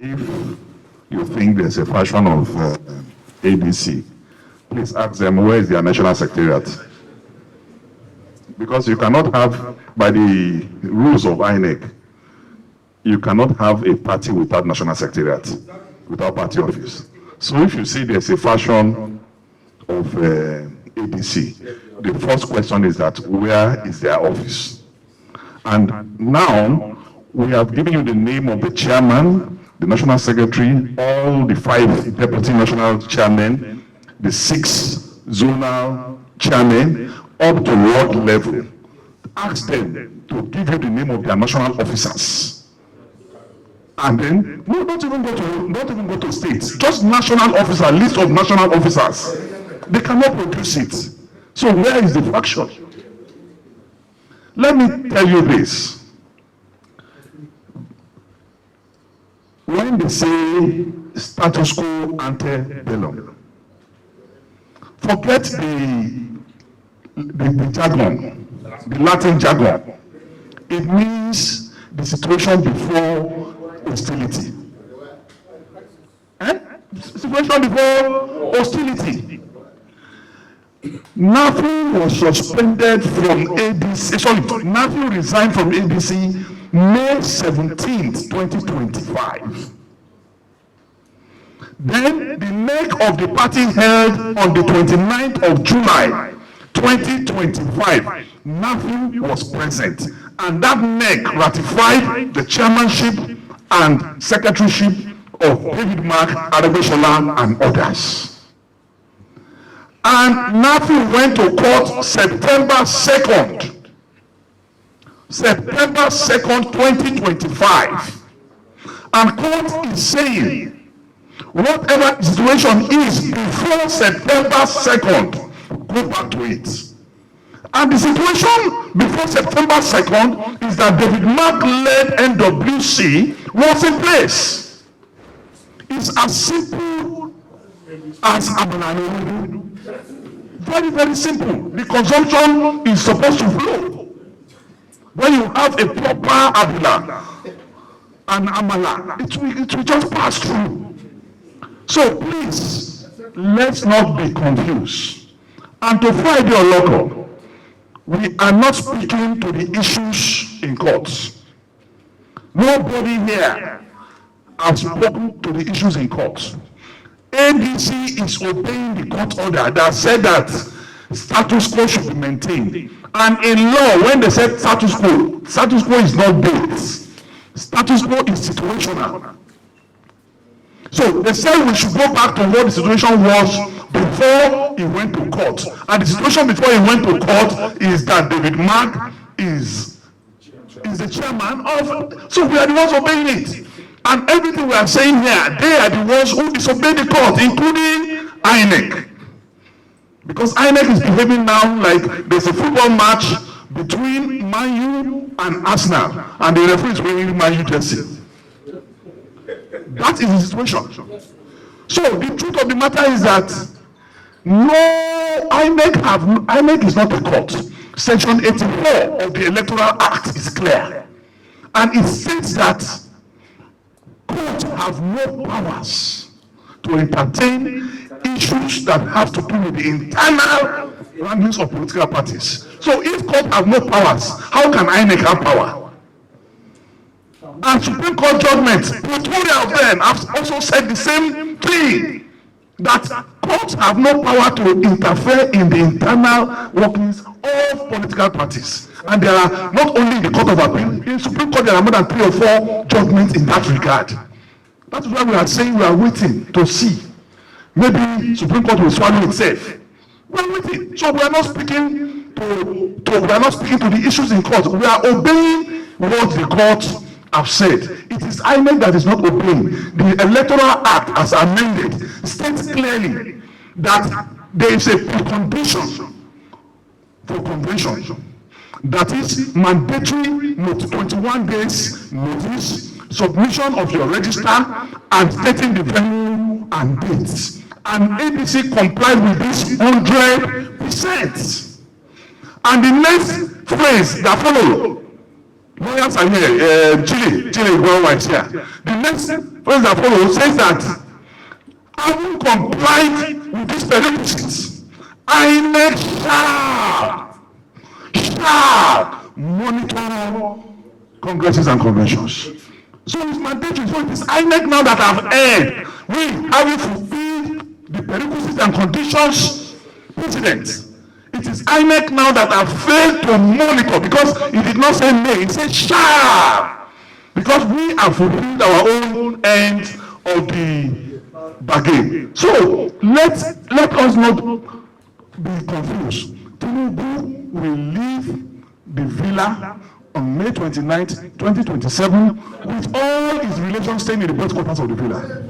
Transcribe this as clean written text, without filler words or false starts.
If you think there's a fashion of ADC, please ask them where is their national secretariat. Because you cannot have, by the rules of INEC, you cannot have a party without national secretariat, without party office. So if you see there's a fashion of ADC, the first question is that where is their office? And now we have given you the name of the chairman, the national secretary, all the 5 deputy national chairmen, the 6 zonal chairmen, up to ward level. Ask them to give you the name of their national officers. And then, no, don't even go to states. Just national officer, list of national officers. They cannot produce it. So where is the fraction? Let me tell you this. When they say status quo ante bellum, forget the jargon, the Latin jargon. It means the situation before hostility. Situation before hostility. Nothing was suspended from ADC. Sorry, nothing resigned from ADC May 17th, 2025. Then the neck of the party held on the 29th of July, 2025. Nothing was present. And that neck ratified the chairmanship and secretaryship of David Mark, Adegbeshola, and others. And nothing went to court September 2nd. September 2nd, 2025. And court is saying, whatever the situation is before September 2nd, go back to it. And the situation before September 2nd is that David Mark-led NWC was in place. It's as simple as Abalani. Very, very simple. The consumption is supposed to flow. When you have a proper Abula and Amala, it will just pass through. So please, let's not be confused. And to find your local, we are not speaking to the issues in courts. Nobody here has spoken to the issues in courts. ADC is obeying the court order that said that status quo should be maintained. And in law, when they said status quo is not based. Status quo is situational. So they said we should go back to what the situation was before he went to court. And the situation before he went to court is that David Mark is the chairman of. So we are the ones obeying it. And everything we are saying here, they are the ones who disobey the court, including INEC. Because INEC is behaving now like there's a football match between Man U and Arsenal, and the referee is wearing Man U jersey. That is the situation. So the truth of the matter is that no, INEC is not a court. Section 84 of the Electoral Act is clear. And it states that courts have no powers to entertain issues that have to do with the internal rankings of political parties. So if courts have no powers, how can INEC have power? And Supreme Court judgments, plethora of them have also said the same thing, that courts have no power to interfere in the internal workings of political parties. And there are not only in the Court of Appeal, in Supreme Court there are more than 3 or 4 judgments in that regard. That is why we are saying we are waiting to see. Maybe Supreme Court will swallow itself. We are waiting. So we are not speaking to the issues in court. We are obeying what the court have said. It is INEC that is not obeying. The Electoral Act, as amended, states clearly that there is a precondition for convention. That is mandatory 21 days notice, submission of your register, and stating the venue and dates. And ADC complied with this 100%. And the next phrase that follows, Lawyers are here. Chile, is here. The next phrase that follows says that having complied with these prerequisites, INEC shall monitor congresses and conventions. So it's mandatory. So it is INEC now that have erred. We have fulfilled the prerequisites and conditions precedent. It is INEC now that have failed to monitor, because it did not say may, it said shall. Because we have fulfilled our own end of the bargain. So let us not be confused. Tinubu will leave the villa on May 29th, 2027, with all his relations staying in the headquarters of the villa.